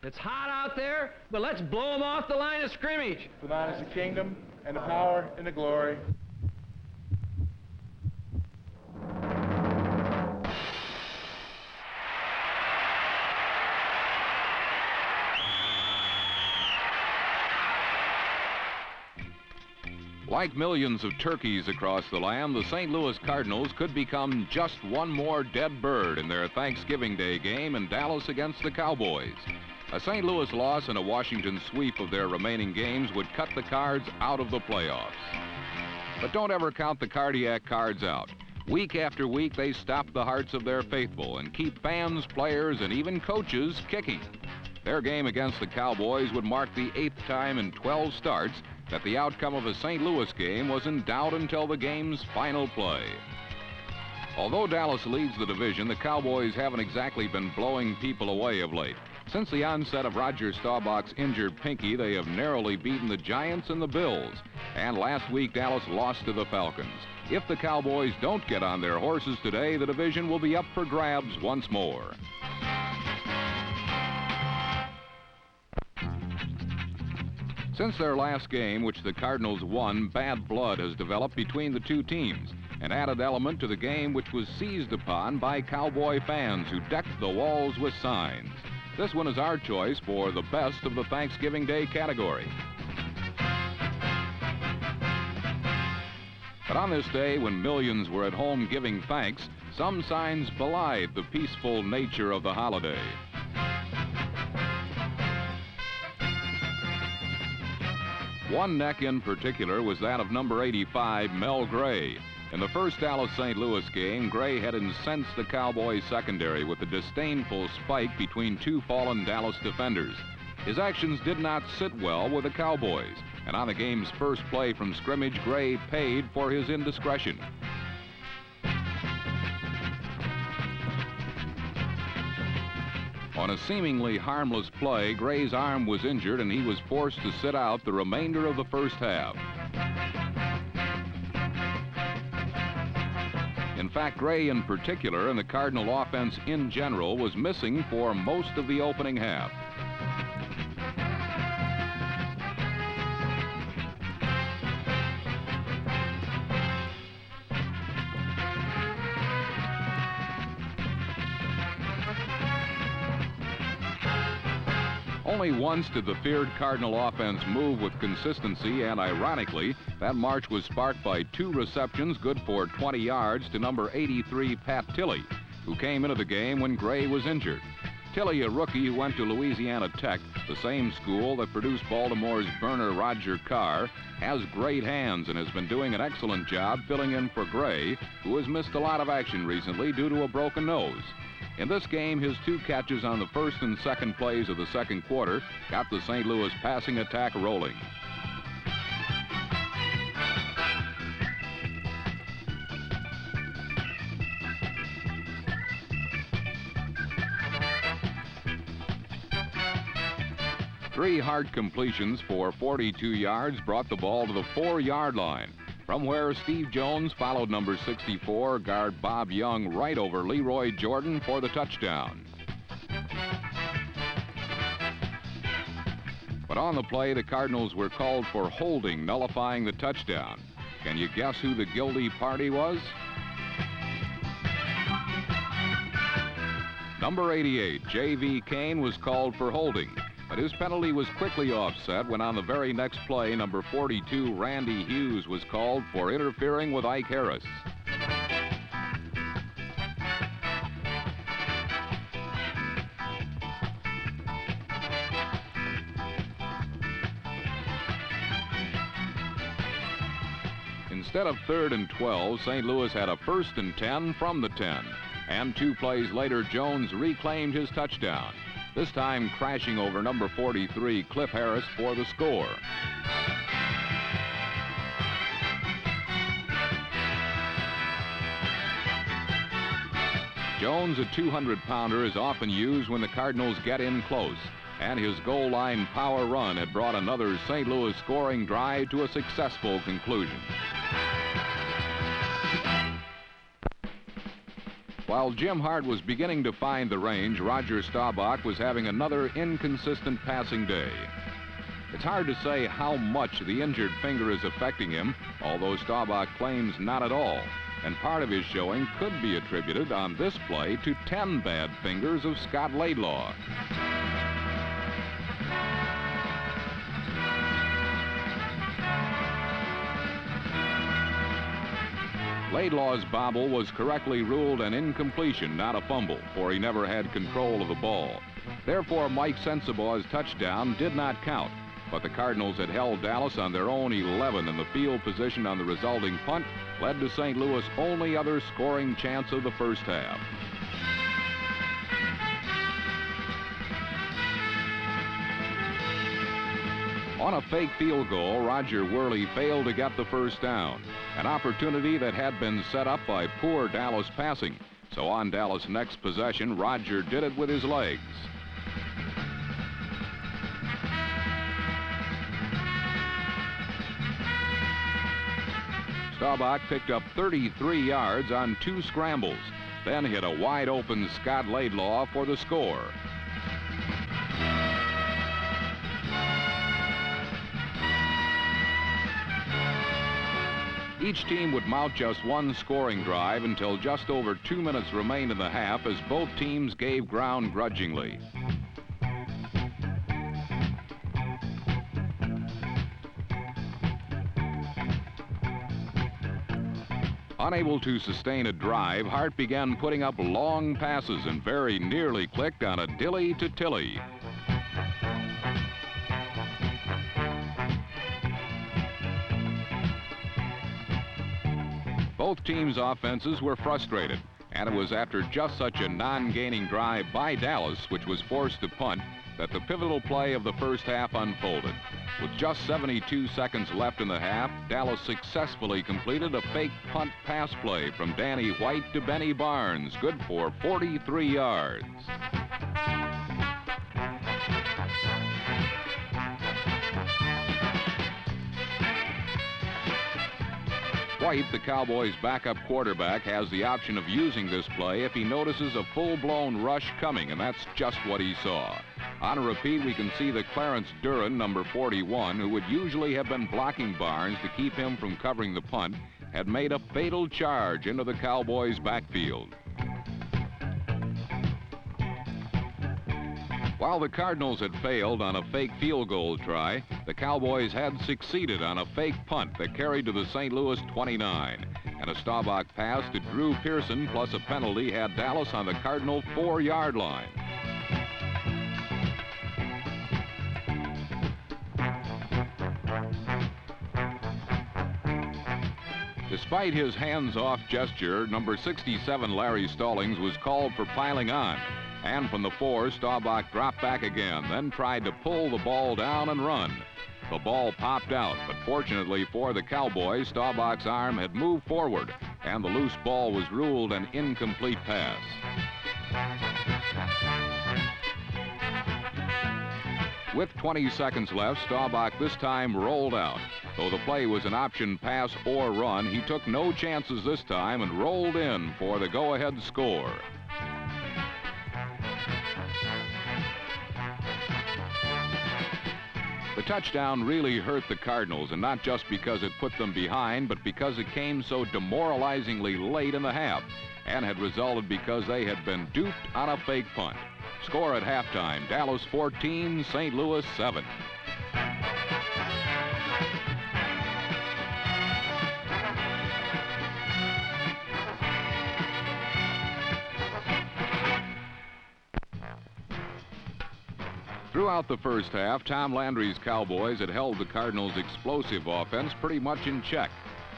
It's hot out there, but let's blow them off the line of scrimmage. For thine is the kingdom, and the power, and the glory. Like millions of turkeys across the land, the St. Louis Cardinals could become just one more dead bird in their Thanksgiving Day game in Dallas against the Cowboys. A St. Louis loss and a Washington sweep of their remaining games would cut the Cards out of the playoffs. But don't ever count the cardiac Cards out. Week after week, they stop the hearts of their faithful and keep fans, players, and even coaches kicking. Their game against the Cowboys would mark the 8th time in 12 starts that the outcome of a St. Louis game was in doubt until the game's final play. Although Dallas leads the division, the Cowboys haven't exactly been blowing people away of late. Since the onset of Roger Staubach's injured pinky, they have narrowly beaten the Giants and the Bills. And last week, Dallas lost to the Falcons. If the Cowboys don't get on their horses today, the division will be up for grabs once more. Since their last game, which the Cardinals won, bad blood has developed between the two teams, an added element to the game which was seized upon by Cowboy fans who decked the walls with signs. This one is our choice for the best of the Thanksgiving Day category. But on this day, when millions were at home giving thanks, some signs belied the peaceful nature of the holiday. One neck in particular was that of number 85, Mel Gray. In the first Dallas-St. Louis game, Gray had incensed the Cowboys secondary with a disdainful spike between two fallen Dallas defenders. His actions did not sit well with the Cowboys, and on the game's first play from scrimmage, Gray paid for his indiscretion. On a seemingly harmless play, Gray's arm was injured and he was forced to sit out the remainder of the first half. In fact, Gray in particular, and the Cardinal offense in general, was missing for most of the opening half. Only once did the feared Cardinal offense move with consistency, and ironically, that march was sparked by 2 receptions good for 20 yards to number 83, Pat Tilley, who came into the game when Gray was injured. Tilley, a rookie who went to Louisiana Tech, the same school that produced Baltimore's burner Roger Carr, has great hands and has been doing an excellent job filling in for Gray, who has missed a lot of action recently due to a broken nose. In this game, his 2 catches on the first and second plays of the second quarter got the St. Louis passing attack rolling. Three hard completions for 42 yards brought the ball to the 4-yard line, from where Steve Jones followed number 64, guard Bob Young, right over Leroy Jordan for the touchdown. But on the play, the Cardinals were called for holding, nullifying the touchdown. Can you guess who the guilty party was? Number 88, J.V. Kane, was called for holding, but his penalty was quickly offset when on the very next play, number 42, Randy Hughes, was called for interfering with Ike Harris. Instead of 3rd and 12, St. Louis had a 1st and 10 from the 10. And 2 plays later, Jones reclaimed his touchdown, this time crashing over number 43, Cliff Harris, for the score. Jones, a 200-pounder, is often used when the Cardinals get in close, and his goal line power run had brought another St. Louis scoring drive to a successful conclusion. While Jim Hart was beginning to find the range, Roger Staubach was having another inconsistent passing day. It's hard to say how much the injured finger is affecting him, although Staubach claims not at all. And part of his showing could be attributed on this play to 10 bad fingers of Scott Laidlaw. Laidlaw's bobble was correctly ruled an incompletion, not a fumble, for he never had control of the ball. Therefore, Mike Sensabaugh's touchdown did not count, but the Cardinals had held Dallas on their own 11, and the field position on the resulting punt led to St. Louis' only other scoring chance of the first half. On a fake field goal, Roger Worley failed to get the first down, an opportunity that had been set up by poor Dallas passing. So on Dallas' next possession, Roger did it with his legs. Staubach picked up 33 yards on 2 scrambles, then hit a wide-open Scott Laidlaw for the score. Each team would mount just one scoring drive until just over 2 minutes remained in the half, as both teams gave ground grudgingly. Unable to sustain a drive, Hart began putting up long passes and very nearly clicked on a dilly to Tilly. Both teams' offenses were frustrated, and it was after just such a non-gaining drive by Dallas, which was forced to punt, that the pivotal play of the first half unfolded. With just 72 seconds left in the half, Dallas successfully completed a fake punt pass play from Danny White to Benny Barnes, good for 43 yards. White, the Cowboys' backup quarterback, has the option of using this play if he notices a full-blown rush coming, and that's just what he saw. On a repeat, we can see that Clarence Duran, number 41, who would usually have been blocking Barnes to keep him from covering the punt, had made a fatal charge into the Cowboys' backfield. While the Cardinals had failed on a fake field goal try, the Cowboys had succeeded on a fake punt that carried to the St. Louis 29. And a Staubach pass to Drew Pearson plus a penalty had Dallas on the Cardinal 4-yard line. Despite his hands-off gesture, number 67, Larry Stallings, was called for piling on. And from the 4, Staubach dropped back again, then tried to pull the ball down and run. The ball popped out, but fortunately for the Cowboys, Staubach's arm had moved forward, and the loose ball was ruled an incomplete pass. With 20 seconds left, Staubach this time rolled out. Though the play was an option pass or run, he took no chances this time and rolled in for the go-ahead score. The touchdown really hurt the Cardinals, and not just because it put them behind, but because it came so demoralizingly late in the half and had resulted because they had been duped on a fake punt. Score at halftime, Dallas 14, St. Louis 7. Throughout the first half, Tom Landry's Cowboys had held the Cardinals' explosive offense pretty much in check.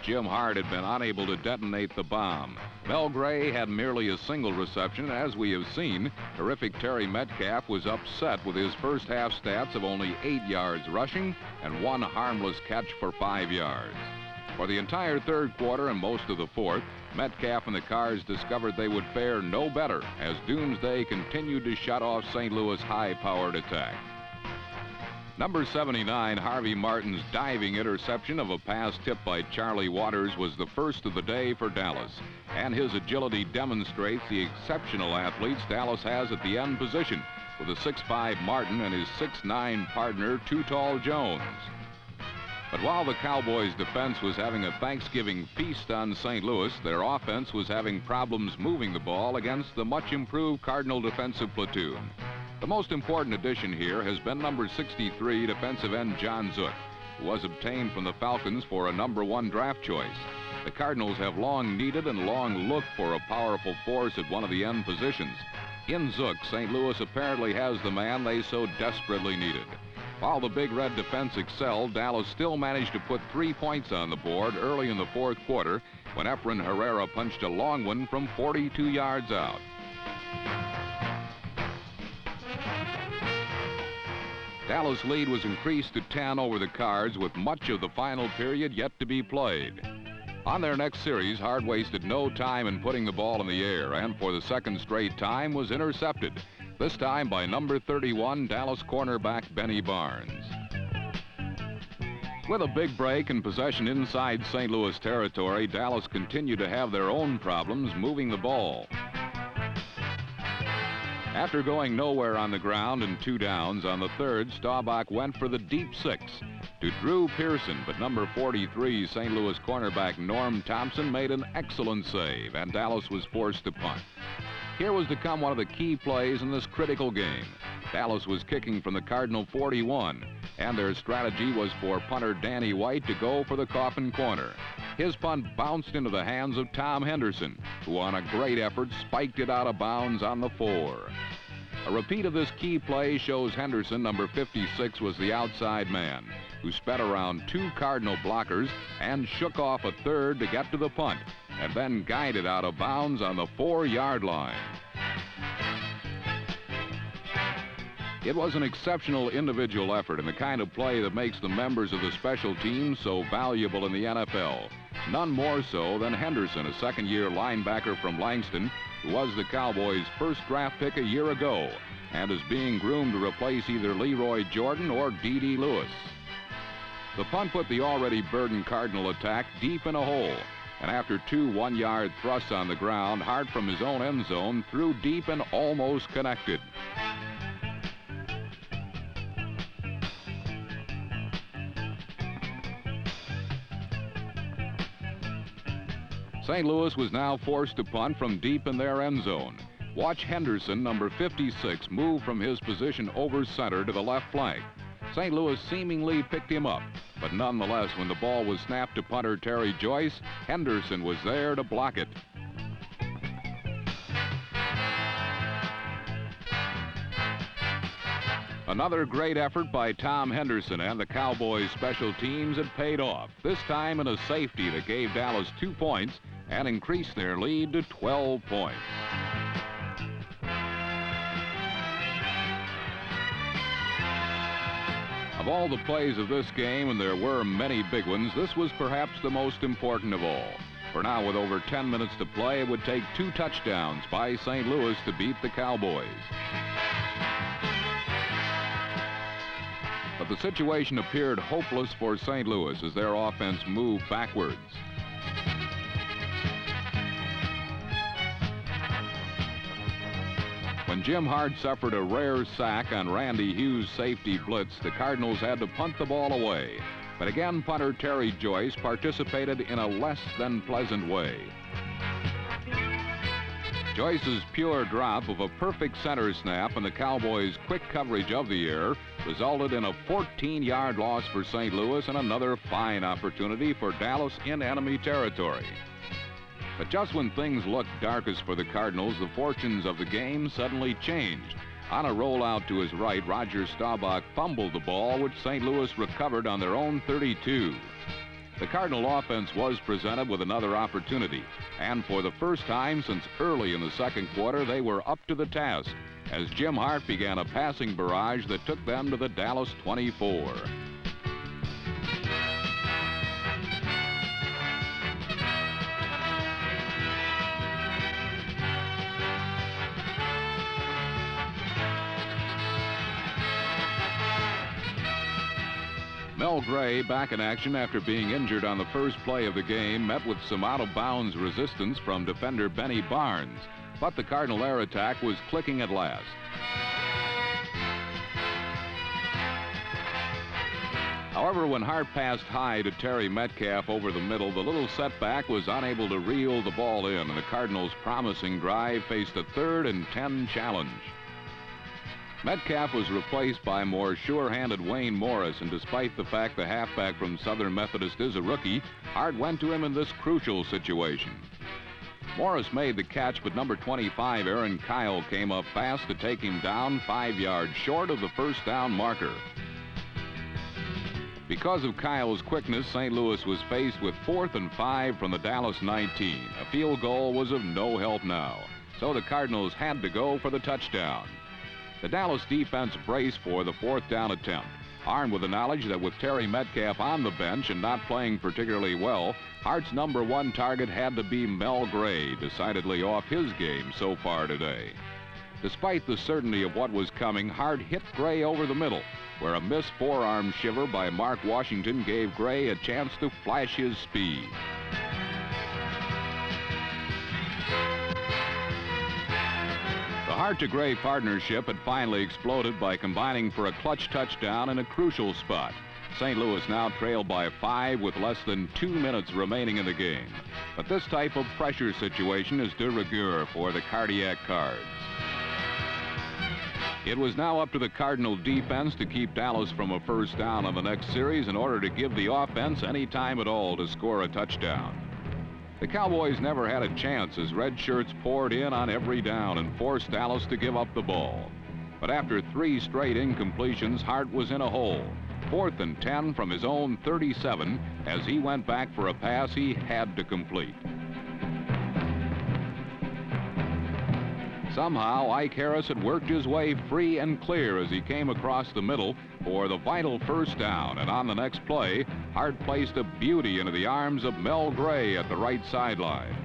Jim Hart had been unable to detonate the bomb. Mel Gray had merely a single reception. As we have seen, terrific Terry Metcalf was upset with his first half stats of only 8 yards rushing and 1 harmless catch for 5 yards. For the entire third quarter and most of the fourth, Metcalf and the Cards discovered they would fare no better as Doomsday continued to shut off St. Louis' high-powered attack. Number 79, Harvey Martin's diving interception of a pass tipped by Charlie Waters was the first of the day for Dallas. And his agility demonstrates the exceptional athletes Dallas has at the end position, with a 6'5" Martin and his 6'9" partner, Too Tall Jones. But while the Cowboys' defense was having a Thanksgiving feast on St. Louis, their offense was having problems moving the ball against the much-improved Cardinal defensive platoon. The most important addition here has been number 63 defensive end John Zook, who was obtained from the Falcons for a number 1 draft choice. The Cardinals have long needed and long looked for a powerful force at one of the end positions. In Zook, St. Louis apparently has the man they so desperately needed. While the Big Red defense excelled, Dallas still managed to put 3 points on the board early in the fourth quarter when Efrain Herrera punched a long one from 42 yards out. Dallas' lead was increased to 10 over the Cards with much of the final period yet to be played. On their next series, Hart wasted no time in putting the ball in the air and for the second straight time was intercepted, this time by number 31 Dallas cornerback Benny Barnes. With a big break and possession inside St. Louis territory, Dallas continued to have their own problems moving the ball. After going nowhere on the ground and 2 downs on the third, Staubach went for the deep 6 to Drew Pearson, but number 43 St. Louis cornerback Norm Thompson made an excellent save, and Dallas was forced to punt. Here was to come one of the key plays in this critical game. Dallas was kicking from the Cardinal 41, and their strategy was for punter Danny White to go for the coffin corner. His punt bounced into the hands of Tom Henderson, who on a great effort spiked it out of bounds on the 4. A repeat of this key play shows Henderson, number 56, was the outside man, who sped around 2 Cardinal blockers and shook off a third to get to the punt, and then guided out of bounds on the 4-yard line. It was an exceptional individual effort and the kind of play that makes the members of the special teams so valuable in the NFL. None more so than Henderson, a second-year linebacker from Langston, who was the Cowboys' first draft pick a year ago and is being groomed to replace either Leroy Jordan or D.D. Lewis. The punt put the already burdened Cardinal attack deep in a hole, and after 2 one-yard thrusts on the ground, Hart from his own end zone threw deep and almost connected. St. Louis was now forced to punt from deep in their end zone. Watch Henderson, number 56, move from his position over center to the left flank. St. Louis seemingly picked him up, but nonetheless, when the ball was snapped to punter Terry Joyce, Henderson was there to block it. Another great effort by Tom Henderson and the Cowboys special teams had paid off, this time in a safety that gave Dallas 2 points and increased their lead to 12 points. Of all the plays of this game, and there were many big ones, this was perhaps the most important of all. For now, with over 10 minutes to play, it would take 2 touchdowns by St. Louis to beat the Cowboys. But the situation appeared hopeless for St. Louis as their offense moved backwards. When Jim Hart suffered a rare sack on Randy Hughes' safety blitz, the Cardinals had to punt the ball away. But again, punter Terry Joyce participated in a less than pleasant way. Joyce's pure drop of a perfect center snap and the Cowboys' quick coverage of the error resulted in a 14-yard loss for St. Louis and another fine opportunity for Dallas in enemy territory. But just when things looked darkest for the Cardinals, the fortunes of the game suddenly changed. On a rollout to his right, Roger Staubach fumbled the ball, which St. Louis recovered on their own 32. The Cardinal offense was presented with another opportunity, and for the first time since early in the second quarter, they were up to the task as Jim Hart began a passing barrage that took them to the Dallas 24. Mel Gray, back in action after being injured on the first play of the game, met with some out-of-bounds resistance from defender Benny Barnes. But the Cardinal air attack was clicking at last. However, when Hart passed high to Terry Metcalf over the middle, the little setback was unable to reel the ball in, and the Cardinals' promising drive faced a 3rd and 10 challenge. Metcalf was replaced by more sure-handed Wayne Morris, and despite the fact the halfback from Southern Methodist is a rookie, Hart went to him in this crucial situation. Morris made the catch, but number 25, Aaron Kyle, came up fast to take him down 5 yards short of the first down marker. Because of Kyle's quickness, St. Louis was faced with 4th and 5 from the Dallas 19. A field goal was of no help now, so the Cardinals had to go for the touchdown. The Dallas defense braced for the 4th down attempt, armed with the knowledge that with Terry Metcalf on the bench and not playing particularly well, Hart's number 1 target had to be Mel Gray, decidedly off his game so far today. Despite the certainty of what was coming, Hart hit Gray over the middle, where a missed forearm shiver by Mark Washington gave Gray a chance to flash his speed. The Hart-to-Gray partnership had finally exploded by combining for a clutch touchdown in a crucial spot. St. Louis now trailed by 5 with less than 2 minutes remaining in the game. But this type of pressure situation is de rigueur for the Cardiac Cards. It was now up to the Cardinal defense to keep Dallas from a first down on the next series in order to give the offense any time at all to score a touchdown. The Cowboys never had a chance as red shirts poured in on every down and forced Dallas to give up the ball. But after 3 straight incompletions, Hart was in a hole. 4th and 10 from his own 37 as he went back for a pass he had to complete. Somehow, Ike Harris had worked his way free and clear as he came across the middle for the vital first down, and on the next play, Hart placed a beauty into the arms of Mel Gray at the right sideline.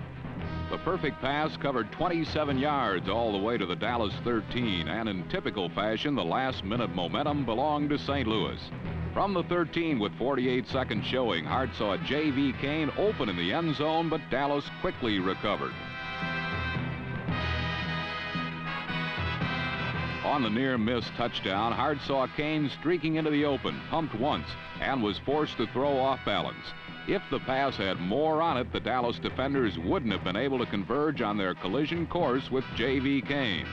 The perfect pass covered 27 yards all the way to the Dallas 13, and in typical fashion, the last-minute momentum belonged to St. Louis. From the 13 with 48 seconds showing, Hart saw J.V. Kane open in the end zone, but Dallas quickly recovered. On the near-miss touchdown, Hart saw Kane streaking into the open, pumped once, and was forced to throw off balance. If the pass had more on it, the Dallas defenders wouldn't have been able to converge on their collision course with J.V. Kane.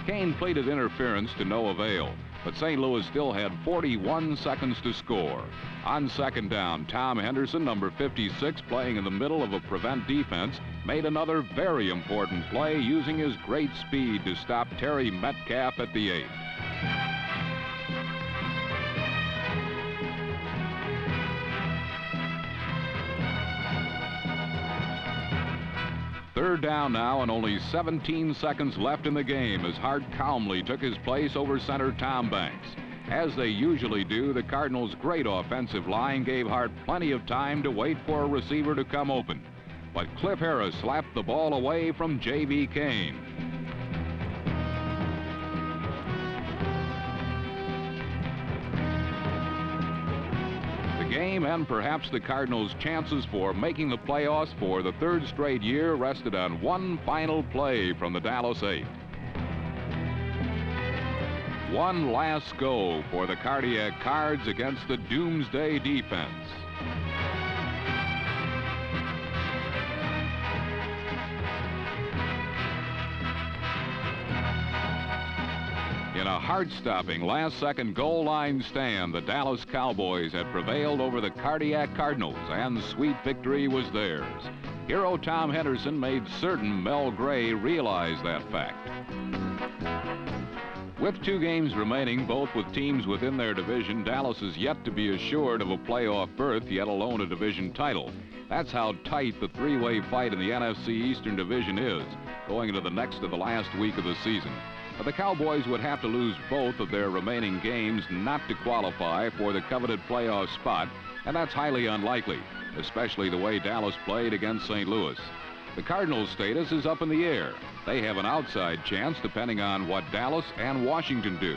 Kane pleaded interference to no avail, but St. Louis still had 41 seconds to score. On second down, Tom Henderson, number 56, playing in the middle of a prevent defense, made another very important play using his great speed to stop Terry Metcalf at the 8. Third down now and only 17 seconds left in the game as Hart calmly took his place over center Tom Banks. As they usually do, the Cardinals' great offensive line gave Hart plenty of time to wait for a receiver to come open. But Cliff Harris slapped the ball away from J.V. Kane. The game and perhaps the Cardinals' chances for making the playoffs for the 3rd straight year rested on one final play from the Dallas 8. One last go for the Cardiac Cards against the Doomsday defense. In a heart-stopping last-second goal line stand, the Dallas Cowboys had prevailed over the Cardiac Cardinals, and sweet victory was theirs. Hero Tom Henderson made certain Mel Gray realize that fact. With 2 games remaining, both with teams within their division, Dallas is yet to be assured of a playoff berth, yet alone a division title. That's how tight the 3-way fight in the NFC Eastern Division is, going into the next to the last week of the season. But the Cowboys would have to lose both of their remaining games not to qualify for the coveted playoff spot, and that's highly unlikely, especially the way Dallas played against St. Louis. The Cardinals' status is up in the air. They have an outside chance depending on what Dallas and Washington do.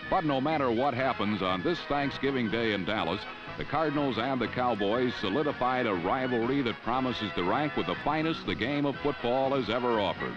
But no matter what happens on this Thanksgiving Day in Dallas, the Cardinals and the Cowboys solidified a rivalry that promises to rank with the finest the game of football has ever offered.